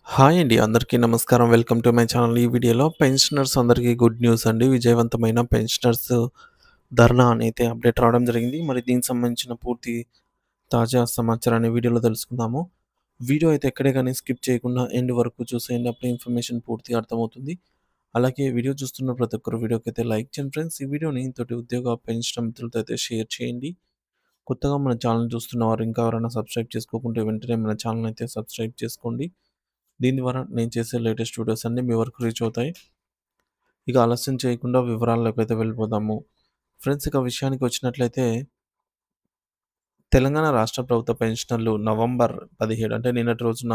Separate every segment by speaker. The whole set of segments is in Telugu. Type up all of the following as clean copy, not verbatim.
Speaker 1: హాయ్ అండి. అందరికీ నమస్కారం. Welcome to my channel. ఈ వీడియోలో పెన్షనర్స్ అందరికీ గుడ్ న్యూస్ అండి. విజయవంతమైన పెన్షనర్స్ ధర్నా అనైతే అప్డేట్ రావడం జరిగింది. మరి దీనికి సంబంధించిన పూర్తి తాజా సమాచారాన్ని వీడియోలో తెలుసుకుందాము. వీడియో అయితే ఎక్కడే గాని స్కిప్ చేయకుండా ఎండ్ వరకు చూసేయండి. అప్పుడే ఇన్ఫర్మేషన్ పూర్తిగా అర్థమవుతుంది. అలాగే వీడియో చూస్తున్న ప్రతి ఒక్కరు వీడియోకైతే లైక్ చేయండి ఫ్రెండ్స్. ఈ వీడియోని తోటి ఉద్యోగ పెన్షన్ మిత్రులతో అయితే షేర్ చేయండి. కొత్తగా మన ఛానల్ చూస్తున్న వారు ఇంకా ఎవరైనా సబ్స్క్రైబ్ చేసుకోకుంటే వెంటనే మన ఛానల్ అయితే సబ్స్క్రైబ్ చేసుకోండి. దీని ద్వారా నేను చేసే లేటెస్ట్ వీడియోస్ అన్నీ మీ వరకు రీచ్ అవుతాయి. ఇక ఆలస్యం చేయకుండా వివరాల్లోకైతే వెళ్ళిపోదాము. ఫ్రెండ్స్ ఇక విషయానికి వచ్చినట్లయితే తెలంగాణ రాష్ట్ర ప్రభుత్వ పెన్షనర్లు నవంబర్ 17 అంటే నిన్నటి రోజున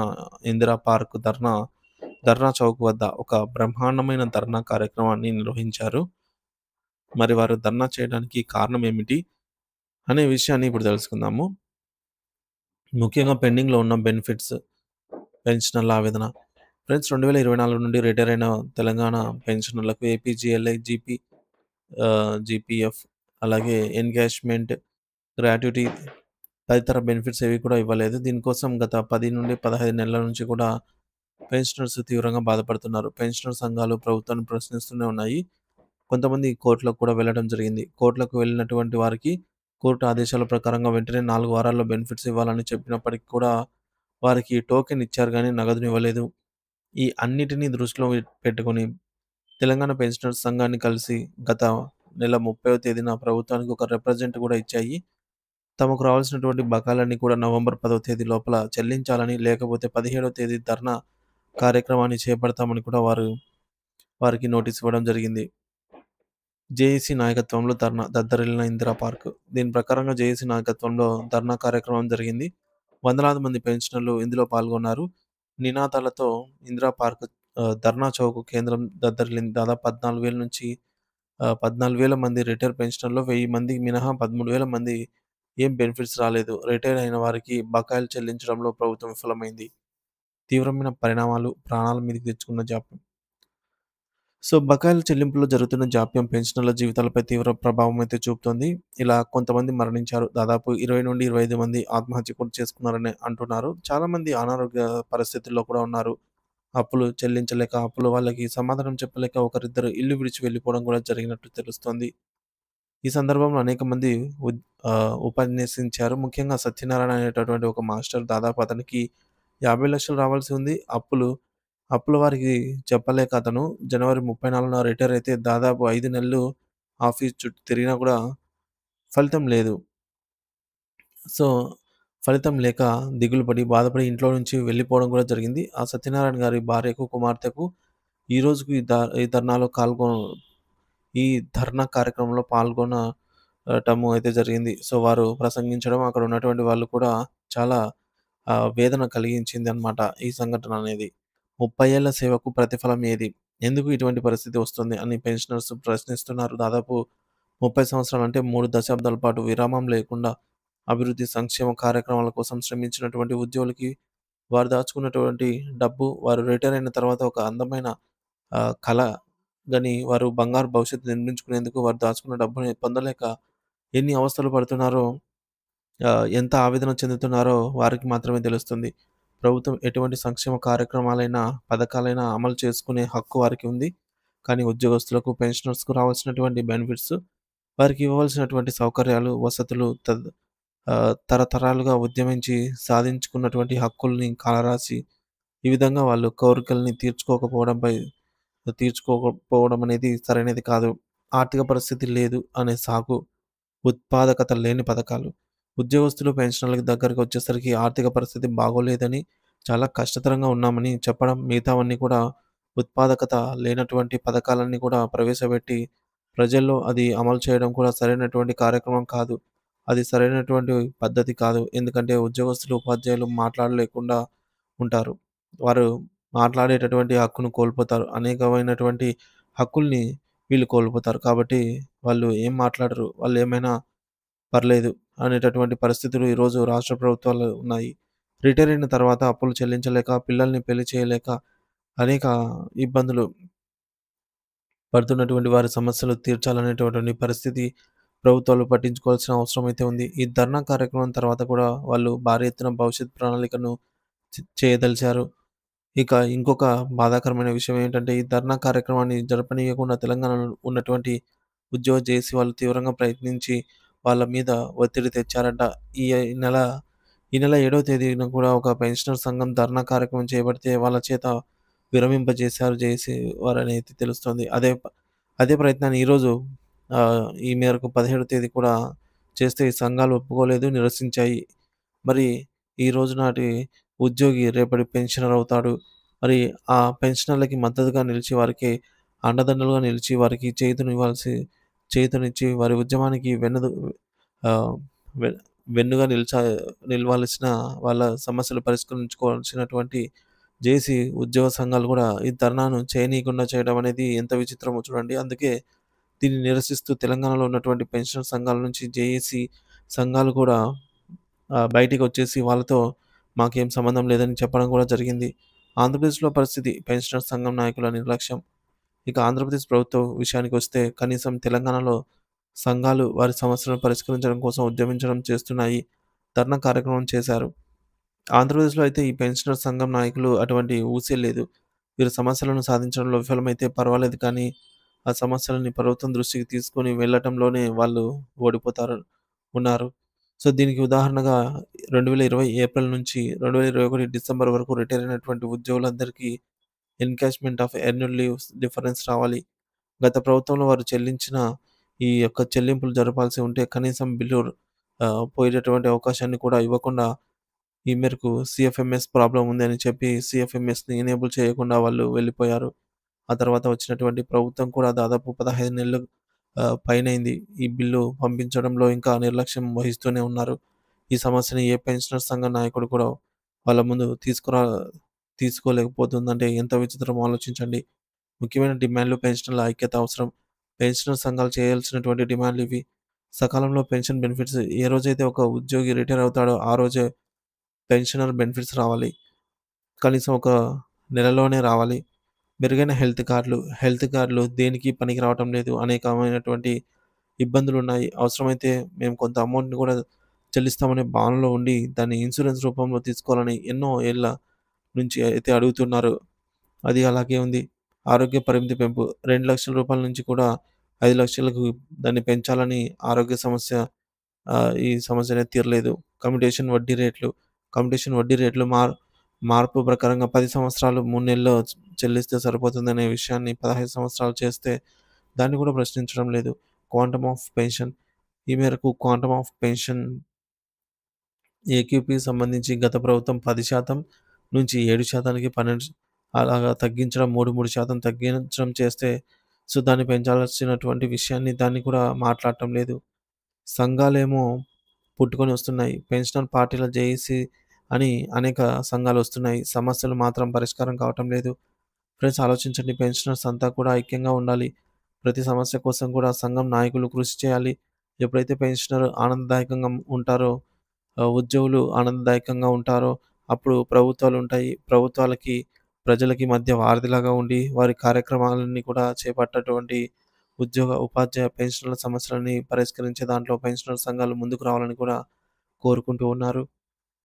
Speaker 1: ఇందిరా పార్క్ ధర్నా చౌక్ వద్ద ఒక బ్రహ్మాండమైన ధర్నా కార్యక్రమాన్ని నిర్వహించారు. మరి వారు ధర్నా చేయడానికి కారణం ఏమిటి అనే విషయాన్ని ఇప్పుడు తెలుసుకుందాము. ముఖ్యంగా పెండింగ్‌లో ఉన్న బెనిఫిట్స్, పెన్షనర్ల ఆవేదన. ఫ్రెండ్స్ 2024 నుండి రిటైర్ అయిన తెలంగాణ పెన్షనర్లకు ఏపీజీఎల్ఐ, జీపీఎఫ్ అలాగే ఎన్‌క్యాష్‌మెంట్, గ్రాట్యుటీ తదితర బెనిఫిట్స్ ఏవి కూడా ఇవ్వలేదు. దీనికోసం గత 10 నుండి 15 నెలల నుంచి కూడా పెన్షనర్స్ తీవ్రంగా బాధపడుతున్నారు. పెన్షనర్ సంఘాలు ప్రభుత్వాన్ని ప్రశ్నిస్తూనే ఉన్నాయి. కొంతమంది కోర్టులకు కూడా వెళ్ళడం జరిగింది. కోర్టులకు వెళ్ళినటువంటి వారికి కోర్టు ఆదేశాల ప్రకారంగా వెంటనే 4 వారాల్లో బెనిఫిట్స్ ఇవ్వాలని చెప్పినప్పటికి కూడా వారికి టోకెన్ ఇచ్చారు గానీ నగదునివ్వలేదు. ఈ అన్నిటిని దృష్టిలో పెట్టుకొని తెలంగాణ పెన్షనర్స్ సంఘాన్ని కలిసి గత నెల 30వ తేదీన ప్రభుత్వానికి ఒక రిప్రజెంట్ కూడా ఇచ్చాయి. తమకు రావాల్సినటువంటి బకాయిలన్నీ కూడా నవంబర్ 10వ తేదీ లోపల చెల్లించాలని, లేకపోతే 17వ తేదీ ధర్నా కార్యక్రమాన్ని చేపడతామని కూడా వారికి నోటీస్ ఇవ్వడం జరిగింది. జేఏసీ నాయకత్వంలో ధర్నా దద్దరిల్లిన ఇందిరా పార్క్. దీని ప్రకారంగా జేఏసీ నాయకత్వంలో ధర్నా కార్యక్రమం జరిగింది. వందలాది మంది పెన్షనర్లు ఇందులో పాల్గొన్నారు. నినాదాలతో ఇందిరా పార్క్ ధర్నా చౌక్ కేంద్రం దద్దరిల్లింది. దాదాపు 14,000 నుంచి 14,000 మంది రిటైర్ పెన్షనర్‌లో 1000 మందికి మినహా 13,000 మంది ఏం బెనిఫిట్స్ రాలేదు. రిటైర్ అయిన వారికి బకాయిలు చెల్లించడంలో ప్రభుత్వం విఫలమైంది. తీవ్రమైన పరిణామాలు, ప్రాణాల మీదకి తెచ్చుకున్న జాప్యం. సో, బకాయిల చెల్లింపులో జరుగుతున్న జాప్యం పెన్షనర్ల జీవితాలపై తీవ్ర ప్రభావం అయితే చూపుతోంది. ఇలా కొంతమంది మరణించారు. దాదాపు 20-25 మంది ఆత్మహత్య కూడా చేసుకున్నారని అంటున్నారు. చాలామంది అనారోగ్య పరిస్థితుల్లో కూడా ఉన్నారు. అప్పులు చెల్లించలేక, అప్పుల వాళ్ళకి సమాధానం చెప్పలేక ఒకరిద్దరు ఇల్లు విడిచి వెళ్ళిపోవడం కూడా జరిగినట్టు తెలుస్తోంది. ఈ సందర్భంలో అనేక మంది ఉపన్యసించారు. ముఖ్యంగా సత్యనారాయణ అనేటటువంటి ఒక మాస్టర్ దాదాపు అతనికి 50,00,000 రావాల్సి ఉంది. అప్పుల వారికి చెప్పలేక అతను జనవరి 34న రిటైర్ అయితే దాదాపు 5 నెలలు ఆఫీస్ చుట్టూ తిరిగినా కూడా ఫలితం లేదు. సో, ఫలితం లేక దిగులు పడి, బాధపడి ఇంట్లో నుంచి వెళ్ళిపోవడం కూడా జరిగింది. ఆ సత్యనారాయణ గారి భార్యకు, కుమార్తెకు ఈ రోజుకి ఈ ధర్నాలో ఈ ధర్నా కార్యక్రమంలో పాల్గొనటము అయితే జరిగింది. సో, వారు ప్రసంగించడం, అక్కడ ఉన్నటువంటి వాళ్ళు కూడా చాలా వేదన కలిగించిందనమాట ఈ సంఘటన అనేది. 30 ఏళ్ల సేవకు ప్రతిఫలం ఏది? ఎందుకు ఇటువంటి పరిస్థితి వస్తుంది? అని పెన్షనర్స్ ప్రశ్నిస్తున్నారు. దాదాపు 30 సంవత్సరాలంటే 3 దశాబ్దాల పాటు విరామం లేకుండా అభివృద్ధి, సంక్షేమ కార్యక్రమాల కోసం శ్రమించినటువంటి ఉద్యోగులకి వారు దాచుకున్నటువంటి డబ్బు, వారు రిటైర్ అయిన తర్వాత ఒక అందమైన కల గని వారు బంగారు భవిష్యత్తు నిర్మించుకునేందుకు వారు దాచుకున్న డబ్బుని పొందలేక ఎన్ని అవస్థలు పడుతున్నారో, ఎంత ఆవేదన చెందుతున్నారో వారికి మాత్రమే తెలుస్తుంది. ప్రభుత్వం ఎటువంటి సంక్షేమ కార్యక్రమాలైనా, పథకాలైనా అమలు చేసుకునే హక్కు వారికి ఉంది. కానీ ఉద్యోగస్తులకు, పెన్షనర్స్‌కు రావాల్సినటువంటి బెనిఫిట్స్, వారికి ఇవ్వవలసినటువంటి సౌకర్యాలు, వసతులు తరతరాలుగా ఉద్యమించి సాధించుకున్నటువంటి హక్కుల్ని కాలరాసి, ఈ విధంగా వాళ్ళు కోరికల్ని తీర్చుకోకపోవడం అనేది సరైనది కాదు. ఆర్థిక పరిస్థితి లేదు అనే సాకు, ఉత్పాదకత లేని పథకాలు. ఉద్యోగస్తులు, పెన్షనర్‌లకి దగ్గరికి వచ్చేసరికి ఆర్థిక పరిస్థితి బాగోలేదని, చాలా కష్టతరంగా ఉన్నామని చెప్పడం, మిగతావన్నీ కూడా ఉత్పాదకత లేనటువంటి పథకాలన్నీ కూడా ప్రవేశపెట్టి, ప్రజల్లో అది అమలు చేయడం కూడా సరైనటువంటి కార్యక్రమం కాదు. అది సరైనటువంటి పద్ధతి కాదు. ఎందుకంటే ఉద్యోగస్తులు, ఉపాధ్యాయులు మాట్లాడలేకుండా ఉంటారు. వారు మాట్లాడేటటువంటి హక్కును కోల్పోతారు. అనేకమైనటువంటి హక్కుల్ని వీళ్ళు కోల్పోతారు. కాబట్టి వాళ్ళు ఏం మాట్లాడరు. వాళ్ళేమైనా పర్లేదు అనేటటువంటి పరిస్థితులు ఈరోజు రాష్ట్ర ప్రభుత్వాలు ఉన్నాయి. రిటైర్ అయిన తర్వాత అప్పులు చెల్లించలేక, పిల్లల్ని పెళ్లి చేయలేక అనేక ఇబ్బందులు పడుతున్నటువంటి వారి సమస్యలు తీర్చాలనేటటువంటి పరిస్థితి ప్రభుత్వాలు పట్టించుకోవాల్సిన అవసరం అయితే ఉంది. ఈ ధర్నా కార్యక్రమం తర్వాత కూడా వాళ్ళు భారీ ఎత్తున భవిష్యత్ ప్రణాళికను చేయదలిచారు. ఇక ఇంకొక బాధాకరమైన విషయం ఏంటంటే, ఈ ధర్నా కార్యక్రమాన్ని జరపనీయకుండా తెలంగాణలో ఉన్నటువంటి ఉద్యోగ జేఏసీ వాళ్ళు తీవ్రంగా ప్రయత్నించి, వాళ్ళ మీద ఒత్తిడి తెచ్చారంట. ఈ నెల ఈ నెల 7వ తేదీన కూడా ఒక పెన్షనర్ సంఘం ధర్నా కార్యక్రమం చేపడితే, వాళ్ళ చేత విరమింపజేశారు జేఏసీ వారనైతే తెలుస్తోంది. అదే ప్రయత్నాన్ని ఈరోజు ఈ మేరకు 17వ తేదీ కూడా చేస్తే ఈ సంఘాలు ఒప్పుకోలేదు, నిరసించాయి. మరి ఈ రోజు నాటి ఉద్యోగి రేపటి పెన్షనర్ అవుతాడు. మరి ఆ పెన్షనర్‌లకి మద్దతుగా నిలిచి, వారికి అండదండలుగా నిలిచి, వారికి చేయూతనిచ్చి వారి ఉద్యమానికి ఆహ్, వె వెన్నుగా నిలవాల్సిన వాళ్ళ సమస్యలు పరిష్కరించుకోవాల్సినటువంటి జేఏసీ ఉద్యోగ సంఘాలు గూడా ఈ ధర్నాను చేయనీయకుండా చేయడం అనేది ఎంత విచిత్రమో చూడండి. అందుకే దీన్ని నిరసిస్తూ తెలంగాణలో ఉన్నటువంటి పెన్షనర్ సంఘాల నుంచి జేఏసీ సంఘాలు కూడా బయటికొచ్చేసి వాళ్ళతో మాకేం సంబంధం లేదని చెప్పడం కూడా జరిగింది. ఆంధ్రప్రదేశ్‌లో పరిస్థితి పెన్షనర్ సంఘం నాయకుల నిర్లక్ష్యం. ఇక ఆంధ్రప్రదేశ్ ప్రభుత్వం విషయానికొస్తే కనీసం తెలంగాణలో సంఘాలు వారి సమస్యలను పరిష్కరించడం కోసం ఉద్యమించడం చేస్తున్నాయి. ధర్నా కార్యక్రమం చేశారు. ఆంధ్రప్రదేశ్‌లో అయితే ఈ పెన్షనర్ సంఘం నాయకులు అటువంటి ఊసే లేదు. వీరి సమస్యలను సాధించడంలో విఫలమైతే పర్వాలేదు కానీ, ఆ సమస్యలని ప్రభుత్వం దృష్టికి తీసుకొని వెళ్ళటంలోనే వాళ్ళు ఓడిపోతారు ఉన్నారు. సో, దీనికి ఉదాహరణగా 2020 ఏప్రిల్ నుంచి 2021 డిసెంబర్ వరకు రిటైర్ అయినటువంటి ఉద్యోగులందరికీ encashment of earned leaves difference రావాలి. గత ప్రభుత్వంలో వారు చెల్లించిన ఈ యొక్క చెల్లింపులు జరపాల్సి ఉంటే కనీసం బిల్లు పోయేటటువంటి అవకాశాన్ని కూడా ఇవ్వకుండా ఈ మేరకు సీఎఫ్ఎంఎస్ ప్రాబ్లమ్ ఉంది అని చెప్పి సీఎఫ్ఎంఎస్‌ని ఎనేబుల్ చేయకుండా వాళ్ళు వెళ్ళిపోయారు. ఆ తర్వాత వచ్చినటువంటి ప్రభుత్వం కూడా దాదాపు 15 నెలలు పైనైంది. ఈ బిల్లు పంపించడంలో ఇంకా నిర్లక్ష్యం వహిస్తూనే ఉన్నారు. ఈ సమస్యని ఏ పెన్షనర్ సంఘ నాయకుడు కూడా వాళ్ళ ముందు తీసుకోలేకపోతుందంటే ఎంత విచిత్రమో ఆలోచించండి. ముఖ్యమైన డిమాండ్‌లు పెన్షనర్ల ఐక్యత అవసరం. పెన్షనర్ సంఘాలు చేయాల్సినటువంటి డిమాండ్‌లు ఇవి. సకాలంలో పెన్షన్ బెనిఫిట్స్ ఏ రోజైతే ఒక ఉద్యోగి రిటైర్ అవుతాడో ఆ రోజే పెన్షనర్ బెనిఫిట్స్ రావాలి. కనీసం ఒక నెలలోనే రావాలి. మెరుగైన హెల్త్ కార్డ్‌లు దేనికి పనికి రావటం లేదు. అనేకమైనటువంటి ఇబ్బందులున్నాయి. అవసరమైతే మేము కొంత అమౌంట్‌ని కూడా చెల్లిస్తామనే భావనలో ఉండి, దాన్ని ఇన్సూరెన్స్ రూపంలో తీసుకోవాలని ఎన్నో ఏళ్ల నుంచి అయితే అడుగుతున్నారు. అది అలాగే ఉంది. ఆరోగ్య పరిమితి పెంపు రూ. 2,00,000 నుంచి కూడా 5,00,000కు దాన్ని పెంచాలని ఆరోగ్య సమస్య ఈ సమస్య అనేది తీరలేదు. కమ్యుటేషన్ వడ్డీ రేట్లు, కమ్యుటేషన్ వడ్డీ రేట్లు మార్పు ప్రకారంగా 10 సంవత్సరాలు 3 నెలల్లో చెల్లిస్తే సరిపోతుందనే విషయాన్ని 15 సంవత్సరాలు చేస్తే దాన్ని కూడా ప్రశ్నించడం లేదు. క్వాంటమ్ ఆఫ్ పెన్షన్ ఈ మేరకు క్వాంటమ్ ఆఫ్ పెన్షన్ ఏక్యూపీ సంబంధించి గత ప్రభుత్వం 10% నుంచి 7%కి 12 అలాగా తగ్గించడం 3% తగ్గించడం చేస్తే సో, దాన్ని పెంచాల్సినటువంటి విషయాన్ని దాన్ని కూడా మాట్లాడటం లేదు. సంఘాలేమో పుట్టుకొని వస్తున్నాయి. పెన్షనర్ పార్టీల జేఏసీ అని అనేక సంఘాలొస్తున్నాయి. సమస్యలు మాత్రం పరిష్కారం కావటం లేదు. ఫ్రెండ్స్ ఆలోచించండి. పెన్షనర్స్ అంతా కూడా ఐక్యంగా ఉండాలి. ప్రతి సమస్య కోసం కూడా సంఘం నాయకులు కృషి చేయాలి. ఎప్పుడైతే పెన్షనర్ ఆనందదాయకంగా ఉంటారో, ఉద్యోగులు ఆనందదాయకంగా ఉంటారో, అప్పుడు ప్రభుత్వాలుంటాయి. ప్రభుత్వాలకి, ప్రజలకి మధ్య వారధిలాగా ఉండి, వారి కార్యక్రమాలన్నీ కూడా చేపట్టేటువంటి ఉపాధ్యాయ పెన్షనర్ల సమస్యలని పరిష్కరించే దాంట్లో పెన్షనర్ సంఘాలు ముందుకు రావాలని కూడా కోరుకుంటూ ఉన్నారు.